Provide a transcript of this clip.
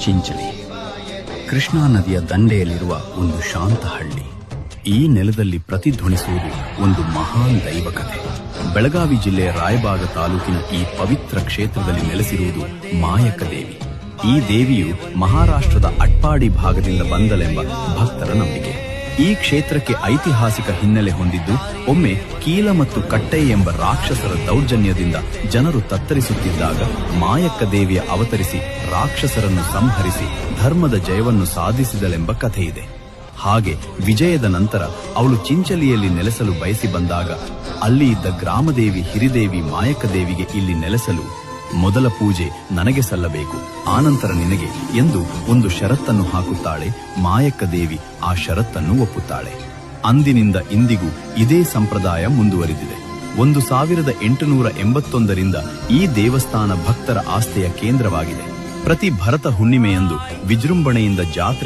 ಚಿಂಚಲಿ ಕೃಷ್ಣಾ ನದಿಯ ದಂಡೆಯಲ್ಲಿರುವ ಒಂದು ಶಾಂತ ಹಳ್ಳಿ. ಈ ನೆಲದಲ್ಲಿ ಪ್ರತಿಧ್ವನಿಸುವುದು ಒಂದು ಮಹಾನ್ ದೈವ ಕಥೆ. ಬೆಳಗಾವಿ ಜಿಲ್ಲೆಯ ರಾಯಬಾಗ ತಾಲೂಕಿನ ಈ ಪವಿತ್ರ ಕ್ಷೇತ್ರದಲ್ಲಿ ನೆಲೆಸಿರುವುದು ಮಾಯಕ್ಕ ದೇವಿ. ಈ ದೇವಿಯು ಮಹಾರಾಷ್ಟ್ರದ ಅಟ್ಪಾಡಿ ಭಾಗದಿಂದ ಬಂದಳೆಂಬ ಭಕ್ತರ ನಂಬಿಕೆ. ಈ ಕ್ಷೇತ್ರಕ್ಕೆ ಐತಿಹಾಸಿಕ ಹಿನ್ನೆಲೆ ಹೊಂದಿದ್ದು, ಒಮ್ಮೆ ಕೀಲ ಮತ್ತು ಕಟ್ಟೈ ಎಂಬ ರಾಕ್ಷಸರ ದೌರ್ಜನ್ಯದಿಂದ ಜನರು ತತ್ತರಿಸುತ್ತಿದ್ದಾಗ ಮಾಯಕ್ಕ ದೇವಿಯ ಅವತರಿಸಿ ರಾಕ್ಷಸರನ್ನು ಸಂಹರಿಸಿ ಧರ್ಮದ ಜಯವನ್ನು ಸಾಧಿಸಿದಳೆಂಬ ಕಥೆಯಿದೆ. ಹಾಗೆ ವಿಜಯದ ನಂತರ ಅವಳು ಚಿಂಚಲಿಯಲ್ಲಿ ನೆಲೆಸಲು ಬಯಸಿ ಬಂದಾಗ ಅಲ್ಲಿ ಇದ್ದ ಗ್ರಾಮದೇವಿ ಹಿರಿದೇವಿ ಮಾಯಕ್ಕ ದೇವಿಗೆ ಇಲ್ಲಿ ನೆಲೆಸಲು ಮೊದಲ ಪೂಜೆ ನನಗೆ ಸಲ್ಲಬೇಕು, ಆನಂತರ ನಿನಗೆ ಎಂದು ಒಂದು ಷರತ್ತನ್ನು ಹಾಕುತ್ತಾಳೆ. ಮಾಯಕ್ಕ ದೇವಿ ಆ ಷರತ್ತನ್ನು ಒಪ್ಪುತ್ತಾಳೆ. ಅಂದಿನಿಂದ ಇಂದಿಗೂ ಇದೇ ಸಂಪ್ರದಾಯ ಮುಂದುವರಿದಿದೆ. 1881ರಿಂದ ಈ ದೇವಸ್ಥಾನ ಭಕ್ತರ ಆಸ್ಥೆಯ ಕೇಂದ್ರವಾಗಿದೆ. ಪ್ರತಿ ಭರತ ಹುಣ್ಣಿಮೆಯಂದು ವಿಜೃಂಭಣೆಯಿಂದ ಜಾತ್ರೆ